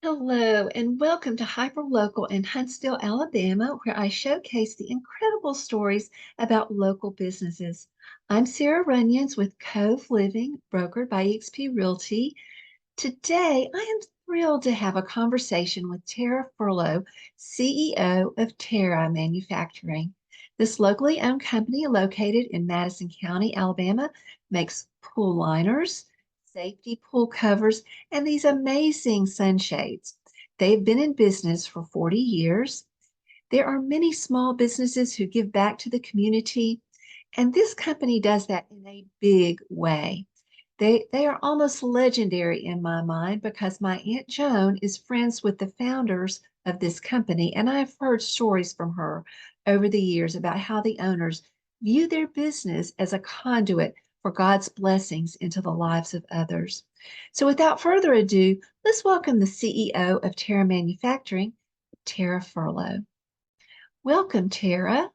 Hello, and welcome to Hyperlocal in Huntsville, Alabama, where I showcase the incredible stories about local businesses. I'm Sarah Runyons with Cove Living, brokered by eXp Realty. Today, I am thrilled to have a conversation with Tara Furlough, CEO of Tara Manufacturing. This locally owned company located in Madison County, Alabama, makes pool liners, safety pool covers, and these amazing sunshades. They've been in business for 40 years. There are many small businesses who give back to the community, and this company does that in a big way. They are almost legendary in my mind because my Aunt Joan is friends with the founders of this company, and I've heard stories from her over the years about how the owners view their business as a conduit for God's blessings into the lives of others. So without further ado, let's welcome the CEO of Tara Manufacturing, Tara Furlough. Welcome, Tara.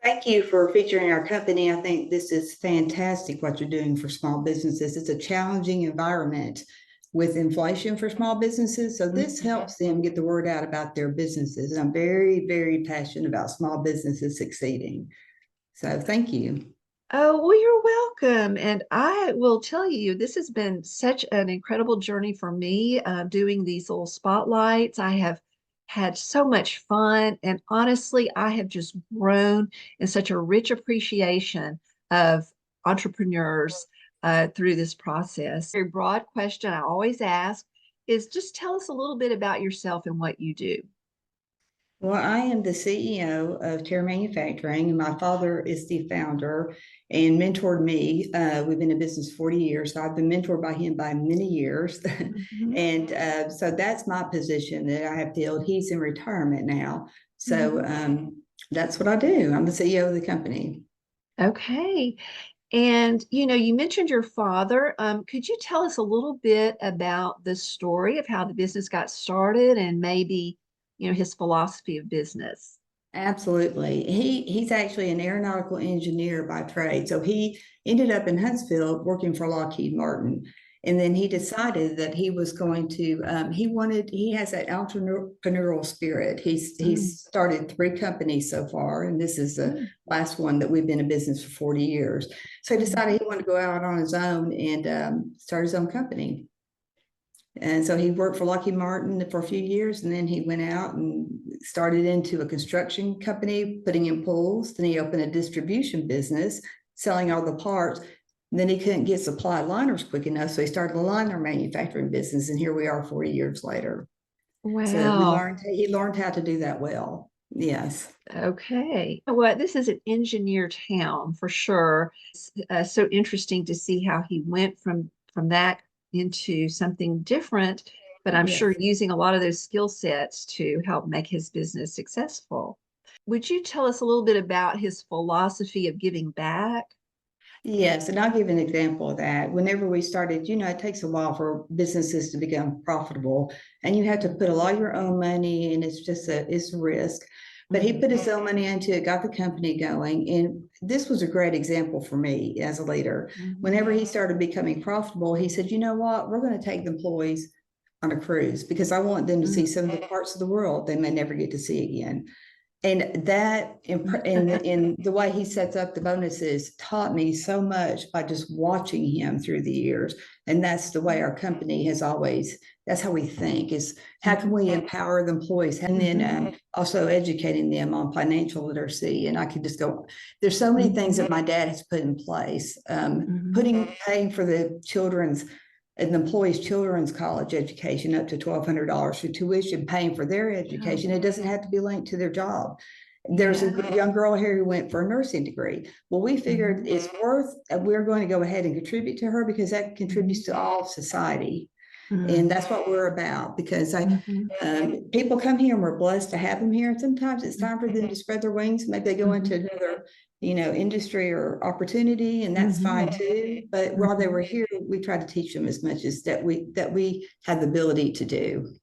Thank you for featuring our company. I think this is fantastic what you're doing for small businesses. It's a challenging environment with inflation for small businesses. So this helps them get the word out about their businesses. And I'm very, very passionate about small businesses succeeding. So thank you. Oh, well, you're welcome. And I will tell you, this has been such an incredible journey for me doing these little spotlights. I have had so much fun. And honestly, I have just grown in such a rich appreciation of entrepreneurs through this process. Very broad question I always ask is just tell us a little bit about yourself and what you do. Well, I am the CEO of Tara Manufacturing, and my father is the founder and mentored me. We've been in business 40 years, so I've been mentored by him by many years. Mhm, and so that's my position that I have filled. He's in retirement now. So mhm. that's what I do. I'm the CEO of the company. Okay. And you mentioned your father. Could you tell us a little bit about the story of how the business got started and maybe, his philosophy of business? Absolutely. He's actually an aeronautical engineer by trade. So he ended up in Huntsville working for Lockheed Martin. And then he decided that he was going to, he has that entrepreneurial spirit. Mm, He's started 3 companies so far, and this is the mm, last one that we've been in business for 40 years. So he mhm. decided he wanted to go out on his own and start his own company. And so he worked for Lockheed Martin for a few years, and then he went out and started into a construction company, putting in pools. Then he opened a distribution business, selling all the parts. And then he couldn't get supply liners quick enough, so he started a liner manufacturing business. And here we are 40 years later. So Wow. he learned how to do that well. Yes. Okay. Well, this is an engineer town for sure. It's so interesting to see how he went from that into something different, but I'm sure Yes. using a lot of those skill sets to help make his business successful. Would you tell us a little bit about his philosophy of giving back? Yes, and I'll give an example of that. Whenever we started, it takes a while for businesses to become profitable, and you have to put a lot of your own money, and it's a risk. But he put his own money into it, got the company going, and this was a great example for me as a leader. Mhm. Whenever he started becoming profitable, he said, "You know what? We're going to take the employees on a cruise because I want them to see Mm. some of the parts of the world they may never get to see again." And that in the way he sets up the bonuses taught me so much by just watching him through the years. And that's the way our company has always, that's how we think, is how can we empower the employees, and then also educating them on financial literacy. And I could just go, there's so many things that my dad has put in place, Mhm. paying for the children's an employee's children's college education up to $1,200 for tuition, paying for their Yeah. education. It doesn't have to be linked to their job. There's Yeah. a young girl here who went for a nursing degree. Well, we figured Mhm. it's worth, we're going to go ahead and contribute to her because that Mhm. contributes to all of society. And Mm. that's what we're about, because Mhm. people come here and we're blessed to have them here. And sometimes it's time for them to spread their wings. Maybe they go into Mhm. another, industry or opportunity, and that's Mhm. fine too. But while they Mhm. were here, we try to teach them as much as that we have the ability to do,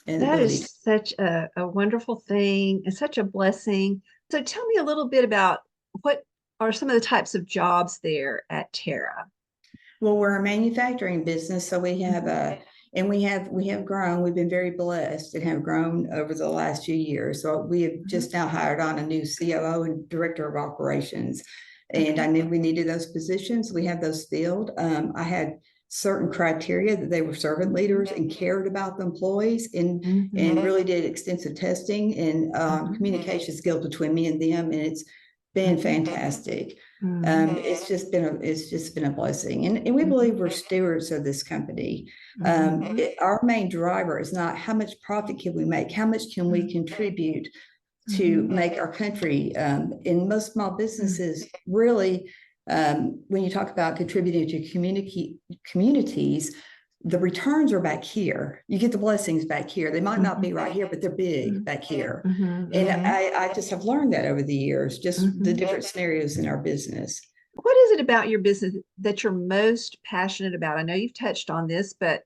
and the That ability is to. such a wonderful thing and such a blessing. So tell me a little bit about what are some of the types of jobs there at Terra? Well, we're a manufacturing business, so we have Mhm. And we have grown. We've been very blessed and have grown over the last few years. So we have just now hired on a new COO and director of operations. And I knew we needed those positions. We have those filled. I had certain criteria that they were servant leaders and cared about the employees, and really did extensive testing and communication skills between me and them. And it's been fantastic. It's just been a blessing, and we believe we're stewards of this company. Our main driver is not how much profit can we make, how much can we contribute to make our country. In most small businesses, really, when you talk about contributing to communities, the returns are back here. You get the blessings back here. They might not be right here, but they're big back here. And I just have learned that over the years, just the different scenarios in our business. What is it about your business that you're most passionate about? I know you've touched on this, but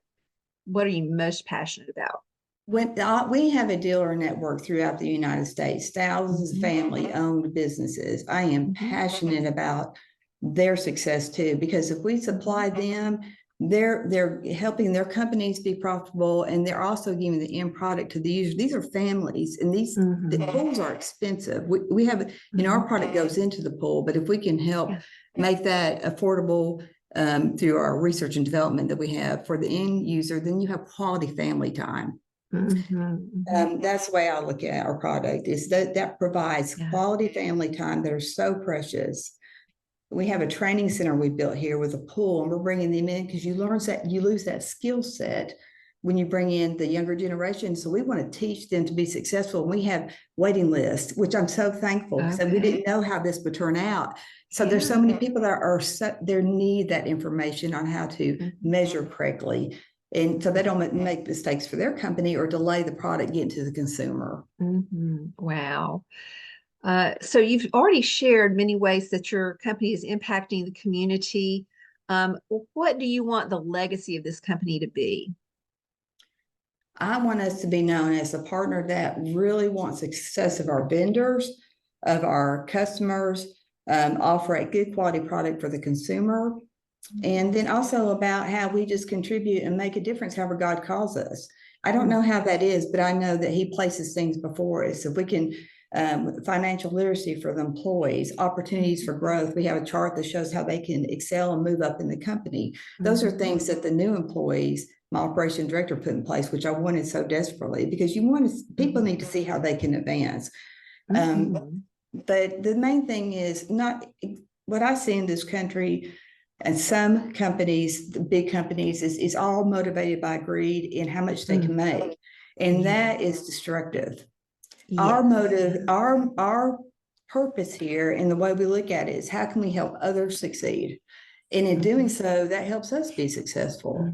what are you most passionate about? When we have a dealer network throughout the United States, thousands of family-owned businesses. I am passionate about their success too, because if we supply them, they're helping their companies be profitable, and they're also giving the end product to the user. These are families, and the pools are expensive. We have, our product goes into the pool, but if we can help make that affordable through our research and development that we have for the end user, then you have quality family time. That's the way I look at our product, is that provides quality family time that are so precious. We have a training center we built here with a pool, and we're bringing them in because you lose that skill set when you bring in the younger generation. So we want to teach them to be successful. We have waiting lists, which I'm so thankful, because we didn't know how this would turn out. So there's so many people that they need that information on how to measure correctly. And so they don't make mistakes for their company or delay the product getting to the consumer. Wow. So you've already shared many ways that your company is impacting the community. What do you want the legacy of this company to be? I want us to be known as a partner that really wants the success of our vendors, of our customers, offer a good quality product for the consumer. And then also about how we just contribute and make a difference however God calls us. I don't know how that is, but I know that He places things before us. If we can, financial literacy for the employees, opportunities for growth. We have a chart that shows how they can excel and move up in the company. Those are things that the new employees, my operation director, put in place, which I wanted so desperately, because people need to see how they can advance. But the main thing is not what I see in this country. And some companies, the big companies, is all motivated by greed in how much they can make. And that is destructive. Our motive, our purpose here, and the way we look at it, is how can we help others succeed? And in doing so, that helps us be successful.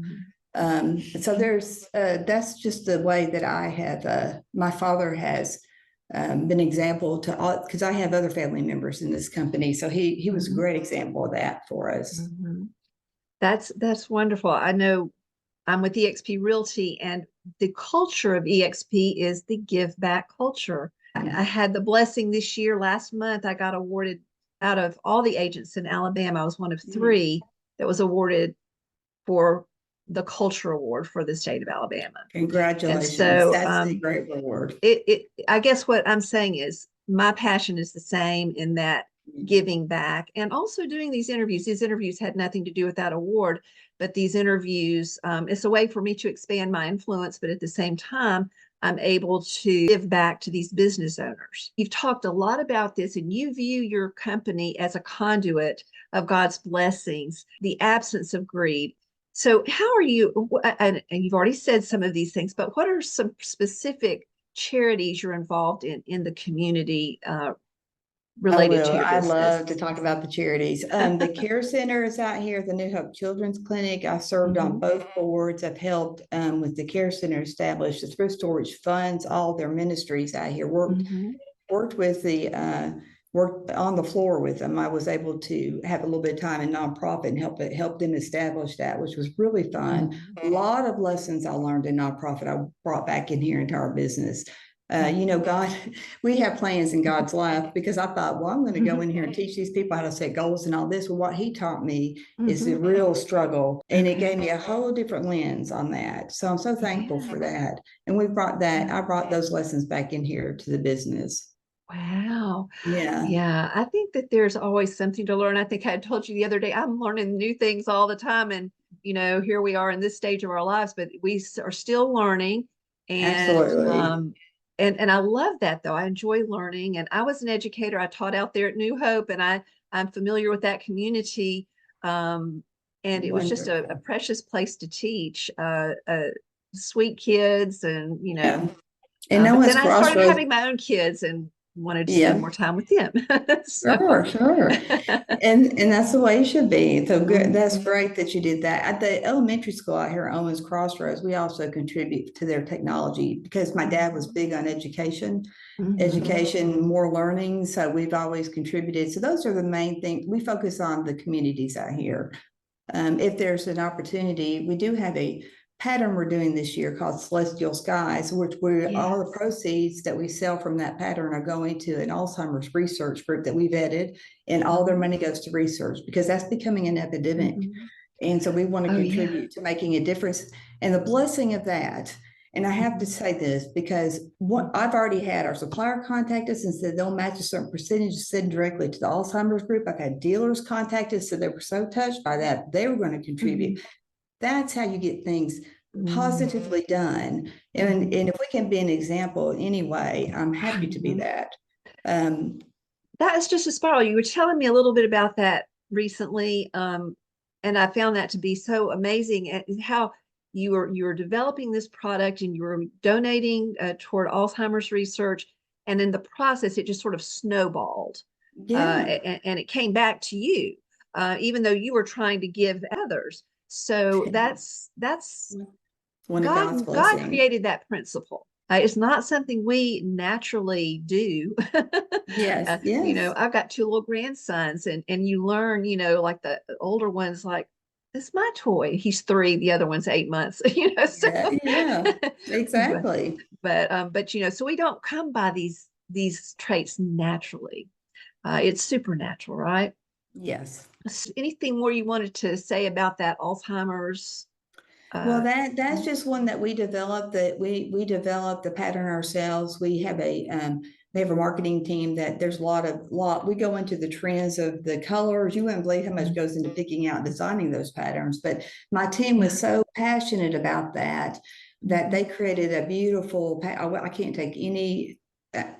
So that's just the way that I have, my father has been an example to all, because I have other family members in this company. So he was a great example of that for us. That's wonderful. I know I'm with eXp Realty, and the culture of eXp is the give back culture. I had the blessing this year, last month, I got awarded out of all the agents in Alabama. I was one of 3 that was awarded for the culture award for the state of Alabama. Congratulations. So, that's a great reward. I guess what I'm saying is my passion is the same, in that giving back and also doing these interviews. These interviews had nothing to do with that award, but these interviews, it's a way for me to expand my influence, but at the same time, I'm able to give back to these business owners. You've talked a lot about this, and you view your company as a conduit of God's blessings, the absence of greed. So how are you, and you've already said some of these things, but what are some specific charities you're involved in the community related to your business? I love to talk about the charities. The care center is out here, the New Hope Children's Clinic. I served on both boards. I've helped with the care center establish the thrift storage funds, all their ministries out here. Worked with worked on the floor with them. I was able to have a little bit of time in nonprofit and help them establish that, which was really fun. A lot of lessons I learned in nonprofit I brought back in here into our business. God, we have plans in God's life, because I thought, well, I'm going to go in here and teach these people how to set goals and all this. Well, what he taught me is the real struggle. And it gave me a whole different lens on that. So I'm so thankful for that. And I brought those lessons back in here to the business. Wow. Yeah, Yeah, I think that there's always something to learn. I think I told you the other day, I'm learning new things all the time. And, here we are in this stage of our lives, but we are still learning. And absolutely. and I love that though. I enjoy learning. And I was an educator. I taught out there at New Hope, and I'm familiar with that community. Um, and it was just a Wonderful. precious place to teach sweet kids, and Yeah. And but Owens then I Cross started Roads. having my own kids and wanted to spend Yeah. more time with them. So, Sure, sure. And that's the way it should be. So good. That's mhm, great that you did that. At the elementary school out here, Owens Cross Roads, we also contribute to their technology, because my dad was big on mhm, education, more learning. So we've always contributed. So those are the main things. We focus on the communities out here. If there's an opportunity, we do have a pattern we're doing this year called Celestial Skies, which all the yes. proceeds that we sell from that pattern are going to an Alzheimer's research group that we vetted, and all their Mhm, money goes to research, because that's becoming an epidemic. mhm. And so we want to Oh, yeah. contribute to making a difference. And the blessing of that, and I have to Mhm, say this, because what I've already had our supplier contact us and said they'll match a certain percentage, send directly to the Alzheimer's group. I've had dealers contact us, so they were so touched by that, they were going to contribute. mhm, That's how you get things mhm, positively done. And mhm, if we can be an example anyway, I'm happy to be mhm. that. Um, That is just a spiral. You were telling me a little bit about that recently, and I found that to be so amazing, and how you were developing this product and you were donating toward Alzheimer's research, and in the process, it just sort of snowballed, yeah, and it came back to you, even though you were trying to give others. So that's one of God. God's God blessings. created that principle. It's not something we naturally do. Yes, yes. I've got two little grandsons, and you learn, like the older one's like, "It's my toy." He's 3, the other one's 8 months. So, Yeah, yeah, but exactly. so we don't come by these traits naturally. It's supernatural, right? Yes. Anything more you wanted to say about that Alzheimer's? Well, Uh, that's just one that we developed, that we developed the pattern ourselves. We have a marketing team that there's a lot we go into the trends of the colors. You wouldn't believe how much goes into picking out and designing those patterns. But my team yeah. was so passionate about that Mhm. they created a beautiful I can't take any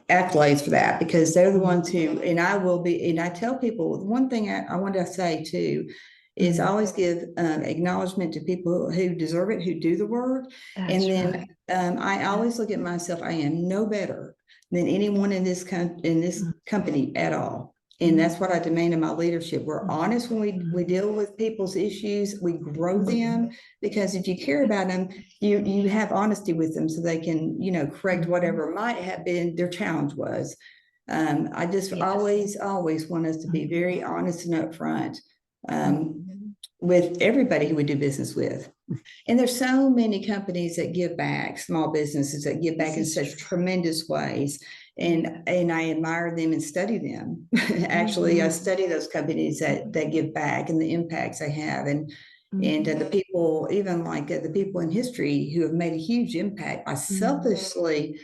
accolades for that, because they're the ones Mhm. who, and I tell people one thing I want to say too is I Mhm. always give acknowledgement to people who deserve it, who do the work. And That's then right. I always look at myself, I am no better than anyone in this company at all. And Mhm. that's what I demand in my leadership. We're Mhm. honest when we Mhm. deal with people's issues, we grow Mhm. them, because if you care about them, you have honesty with them so they can, correct Mhm. whatever might have been their challenge was. I just Yes. always want us to be Mhm. very honest and upfront. Um, Mhm. with everybody who we do business with. And there's so many companies that give back, small businesses that give back This in is such true. tremendous ways. Yeah. And I admire them and study them. Actually, I Mhm. study those companies that give back and the impacts they have. And Mhm. the people, even like the people in history who have made a huge impact by Mhm. selfishly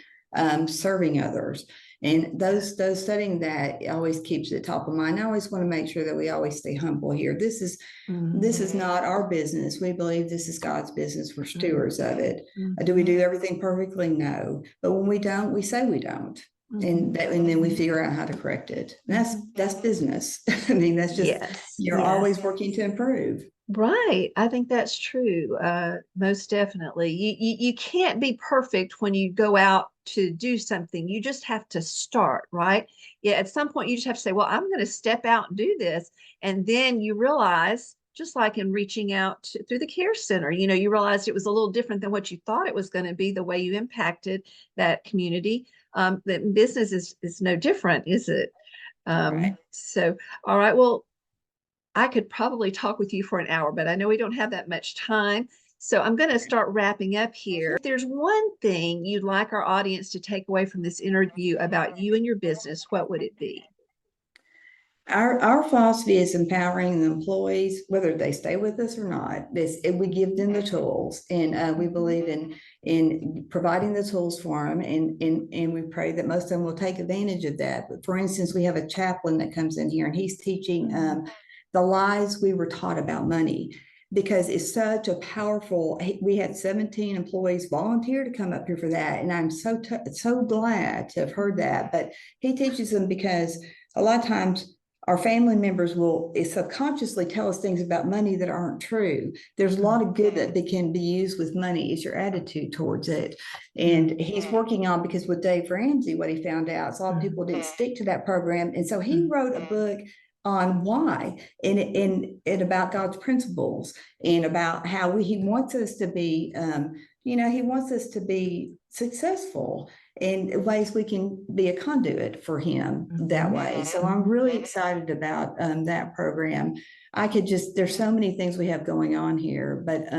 serving others. And those studying that always keeps it top of mind. I always want to make sure that we always stay humble here. This is Mhm. not our business. We believe this is God's business. We're Mhm. stewards of it. Do we Mhm. do everything perfectly? No. But when we don't, we say we don't. Mhm. And then we figure out how to correct it. And Mhm. that's business. I mean, that's just, Yes. you're always Yes. working to improve. Right. I think that's true. Most definitely. You can't be perfect when you go out to do something. You just have to start, right? Yeah, at some point you just have to say, well, I'm going to step out and do this. And then you realize, just like in reaching out through the care center, you realized it was a little different than what you thought it was going to be, the way you impacted that community. The business is no different, is it? Right. So, all right. Well, I could probably talk with you for an hour, but I know we don't have that much time. So I'm going to start wrapping up here. If there's one thing you'd like our audience to take away from this interview about you and your business, what would it be? Our philosophy is empowering the employees, whether they stay with us or not. We give them the tools, and we believe in providing the tools for them, and we pray that most of them will take advantage of that. But for instance, we have a chaplain that comes in here, and he's teaching the lies we were taught about money, because it's such a powerful. We had 17 employees volunteer to come up here for that, and I'm so glad to have heard that. But he teaches them because a lot of times our family members will subconsciously tell us things about money that aren't true. There's a lot of good that can be used with money. It's your attitude towards it. And he's working on, because with Dave Ramsey, what he found out is a lot of people didn't stick to that program. And so he wrote a book on why, and about God's principles, and about how he wants us to be, he wants us to be successful in ways we can be a conduit for him that way. So I'm really excited about that program. There's so many things we have going on here, but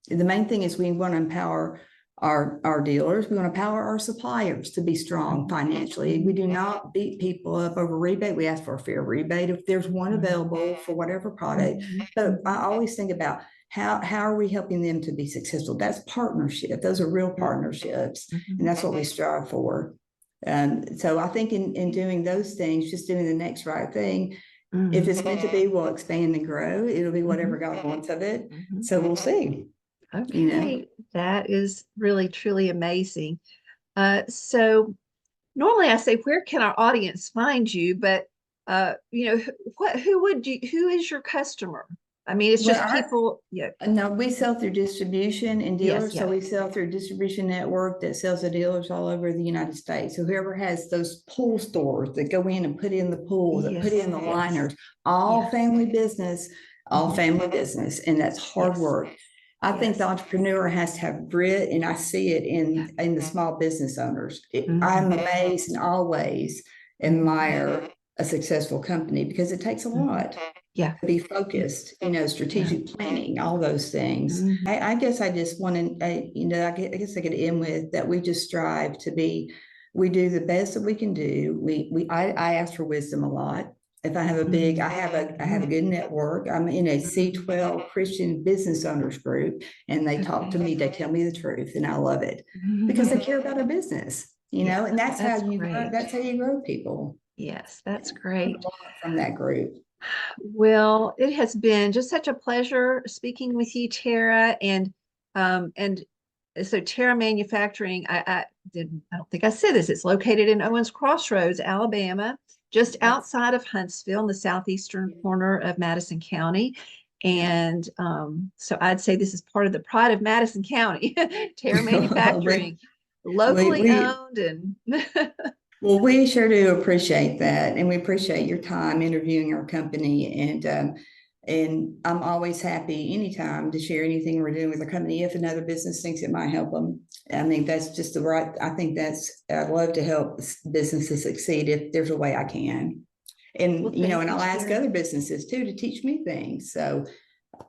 the main thing is we want to empower our dealers. We want to empower our suppliers to be strong financially. We do not beat people up over rebate. We ask for a fair rebate if there's one available for whatever product. But I always think about how are we helping them to be successful? That's partnership. Those are real partnerships, and that's what we strive for. So I think in doing those things, just doing the next right thing, if it's meant to be, we'll expand and grow. It'll be whatever God wants of it. So we'll see. Okay, that is really, truly amazing. So normally I say, where can our audience find you? But who is your customer? I mean, it's just people. Yeah. No, we sell through distribution and dealers. Yes, So we sell through a distribution network that sells to dealers all over the United States. So whoever has those pool stores that go in and put in the pools, that put in the liners, all family business, and that's hard work. I think the entrepreneur has to have grit, and I see it in the small business owners. I'm amazed and always admire a successsul company, because it takes a lot. To be focused, strategic planning, all those things. I guess I just want to, I guess I could end with that. We just strive to be, we do the best that we can do. I ask for wisdom a lot. If I have I have a good network. I'm in a C12 Christian business owners group, and they talk to me, they tell me the truth, and I love it because they care about our business, and that's how you grow people. Yes, that's great. From that group. Well, it has been just such a pleasure speaking with you, Tara. And so Tara Manufacturing, I don't think I said this. It's located in Owens Cross Roads, Alabama, just outside of Huntsville in the southeastern corner of Madison County. And so I'd say this is part of the pride of Madison County, Tara Manufacturing, locally owned and Well, we sure do appreciate that, and we appreciate your time interviewing our company. And I'm always happy anytime to share anything we're doing with our company if another business thinks it might help them. I mean, that's just I'd love to help businesses succeed if there's a way I can. And and I'll ask other businesses too to teach me things. So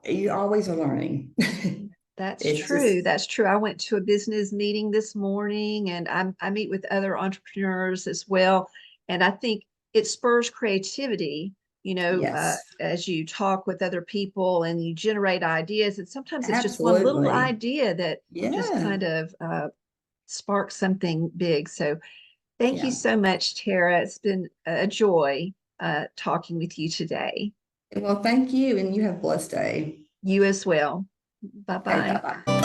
you always are learning. That's true. That's true. I went to a business meeting this morning, and I meet with other entrepreneurs as well. And I think it spurs creativity, as you talk with other people and you generate ideas. And sometimes it's just one little idea that just kind of sparks something big. So thank you so much, Tara. It's been a joy talking with you today. Well, thank you. And you have a blessed day. You as well. Bye-bye. Okay, bye-bye.